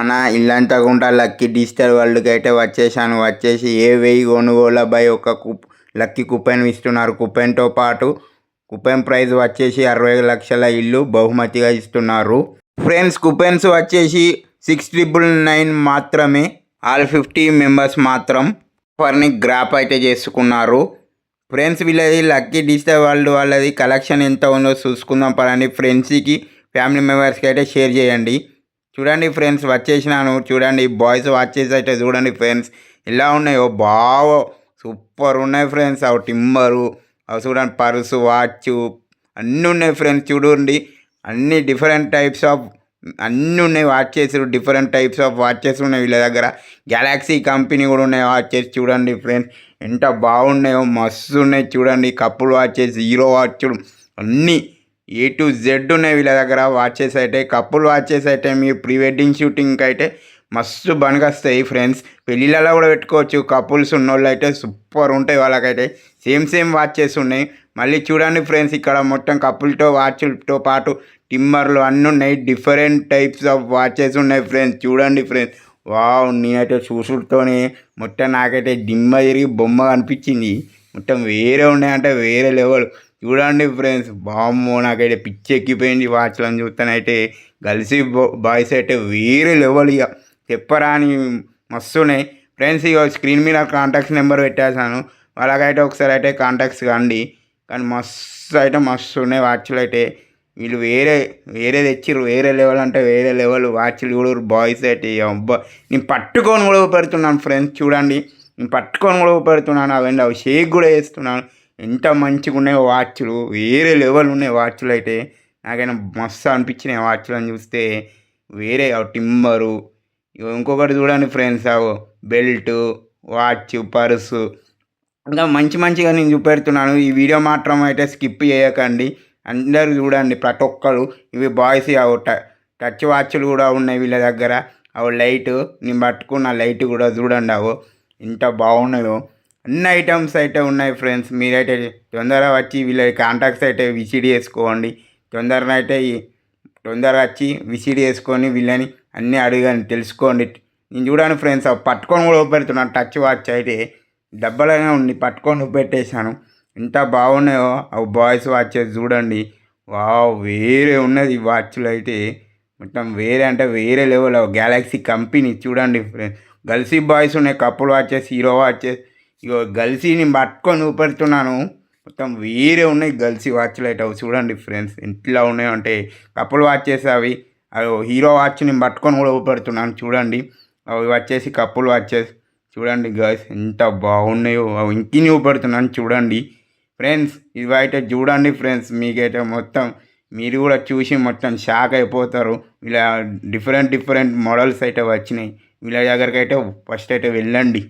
మన ఇల్లంతా గుంట లక్కీ డిజిటల్ వరల్డ్కి అయితే వచ్చేసి ఏ 1000 కొనుగోళ్ళపై ఒక లక్కీ కూపెన్ ఇస్తున్నారు. కూపెన్తో పాటు కూపెన్ ప్రైజ్ వచ్చేసి 60 లక్షల ఇల్లు బహుమతిగా ఇస్తున్నారు. ఫ్రెండ్స్ కూపెన్స్ వచ్చేసి 6999 మాత్రమే. ఆల్ 50 మెంబర్స్ మాత్రం ఆఫర్ని గ్రాప్ అయితే చేసుకున్నారు. ఫ్రెండ్స్ వీళ్ళది లక్కీ డిజిటల్ వరల్డ్ వాళ్ళది కలెక్షన్ ఎంత ఉందో చూసుకుందాం పదండి. ఫ్రెండ్స్కి ఫ్యామిలీ మెంబర్స్కి అయితే షేర్ చేయండి. చూడండి ఫ్రెండ్స్ వచ్చేసినాను. చూడండి బాయ్స్ వాచెస్ అయితే చూడండి ఫ్రెండ్స్ ఎలా ఉన్నాయో బాగా సూపర్ ఉన్నాయి ఫ్రెండ్స్. అవి టిమ్మరు అవి చూడండి పర్సు వాచ్ అన్నీ ఉన్నాయి ఫ్రెండ్స్. చూడండి అన్ని డిఫరెంట్ టైప్స్ ఆఫ్ అన్నీ ఉన్నాయి watches. Different types of watches ఉన్నాయి వీళ్ళ దగ్గర. గెలాక్సీ కంపెనీ కూడా ఉన్నాయి వాచెస్. చూడండి ఫ్రెండ్స్ ఎంత బాగున్నాయో మస్తు ఉన్నాయి. చూడండి కపుల్ వాచెస్ హీరో వాచ్లు అన్నీ A to Z ఉన్నాయి వీళ్ళ దగ్గర వాచెస్ అయితే. కపుల్ వాచెస్ అయితే మీరు ప్రీ వెడ్డింగ్ షూటింగ్కి అయితే మస్తు బనగస్తాయి ఫ్రెండ్స్. పెళ్ళిళ్ళలో కూడా పెట్టుకోవచ్చు. కపుల్స్ ఉన్నోళ్ళు అయితే సూపర్ ఉంటాయి వాళ్ళకైతే. సేమ్ వాచెస్ ఉన్నాయి. మళ్ళీ చూడండి ఫ్రెండ్స్ ఇక్కడ మొత్తం కపుల్తో వాచ్లతో పాటు టిమ్మర్లు అన్నీ ఉన్నాయి. డిఫరెంట్ టైప్స్ ఆఫ్ వాచెస్ ఉన్నాయి ఫ్రెండ్స్. చూడండి ఫ్రెండ్స్ వావ్ నేనైతే చూసుడుతోనే మొత్తం నాకైతే దిమ్మ తిరిగి బొమ్మ కనిపించింది. మొత్తం వేరే ఉన్నాయంటే వేరే లెవెల్. చూడండి ఫ్రెండ్స్ బామ్మో నాకైతే పిచ్చి ఎక్కిపోయింది వాచ్లను చూస్తానైతే. గర్ల్స్ బాయ్స్ అయితే వేరే లెవెల్ ఇక చెప్పరాని మస్తు ఉన్నాయి ఫ్రెండ్స్. ఇక స్క్రీన్ మీద కాంటాక్ట్స్ నెంబర్ పెట్టేసాను. వాళ్ళకైతే ఒకసారి అయితే కాంటాక్ట్స్ కండి. కానీ మస్తు ఉన్నాయి వాచ్లు అయితే. వీళ్ళు వేరే తెచ్చిర్రు. వేరే లెవెల్ అంటే వేరే లెవెల్ వాచ్లు కూడా బాయ్స్ అయితే. అబ్బా నేను పట్టుకొని కూడా పెడుతున్నాను ఫ్రెండ్స్. చూడండి నేను పట్టుకొని కూడా పెడుతున్నాను. అవి షేక్ కూడా వేస్తున్నాను. ఎంత మంచిగా ఉన్నాయో వాచ్లు. వేరే లెవెల్ ఉన్నాయి వాచ్లు అయితే. నాకైనా మస్తు అనిపించినాయి వాచ్లను చూస్తే. వేరే టిమ్మరు ఇంకొకటి చూడండి ఫ్రెండ్స్ బెల్ట్ వాచ్ పర్సు ఇంకా మంచిగా నేను చూపెడుతున్నాను. ఈ వీడియో మాత్రం అయితే స్కిప్ చేయకండి. అందరూ చూడండి ప్రతి ఒక్కరు. ఇవి బాయ్స్ టచ్ వాచ్లు కూడా ఉన్నాయి వీళ్ళ దగ్గర. అవి లైట్ నేను పట్టుకున్న లైట్ కూడా చూడండి ఎంత బాగున్నాయో. అన్ని ఐటమ్స్ అయితే ఉన్నాయి ఫ్రెండ్స్. మీరైతే తొందరగా వచ్చి వీళ్ళ కాంటాక్ట్స్ అయితే విసిట్ చేసుకోండి. తొందరగా వచ్చి విసిట్ చేసుకొని వీళ్ళని అన్నీ అడగండి తెలుసుకోండి. నేను చూడండి ఫ్రెండ్స్ పట్టుకొని కూడా పెడుతున్నాను. టచ్ వాచ్ అయితే డబ్బలనే ఉంది పట్టుకొని పెట్టేశాను. ఎంత బాగున్నాయో అవి బాయ్స్ వాచెస్ చూడండి. వావ్ వేరే ఉన్నది ఈ వాచ్లు అయితే. మొత్తం వేరే అంటే వేరే లెవెల్. గెలాక్సీ కంపెనీ చూడండి ఫ్రెండ్స్. గర్ల్స్ బాయ్స్ ఉన్నాయి కపుల్ వాచెస్ హీరో వాచెస్. ఇగో గర్ల్సీ నేను పట్టుకొని పెడుతున్నాను. మొత్తం వేరే ఉన్నాయి గర్ల్సీ వాచ్లు అయితే. అవి చూడండి ఫ్రెండ్స్ ఎట్లా ఉన్నాయో అంటే కపుల్ వాచెస్ అవి హీరో వాచ్ నేను పట్టుకొని కూడా పెడుతున్నాను. చూడండి అవి వచ్చేసి కపుల్ వాచెస్. చూడండి గర్ల్స్ ఎంత బాగున్నాయో. అవి ఇంకి పెడుతున్నాను చూడండి ఫ్రెండ్స్. ఇవి అయితే చూడండి ఫ్రెండ్స్ మీకైతే మొత్తం మీరు కూడా చూసి మొత్తం షాక్ అయిపోతారు. ఇలా డిఫరెంట్ మోడల్స్ అయితే వచ్చినాయి వీళ్ళ దగ్గరికి అయితే ఫస్ట్ అయితే వెళ్ళండి.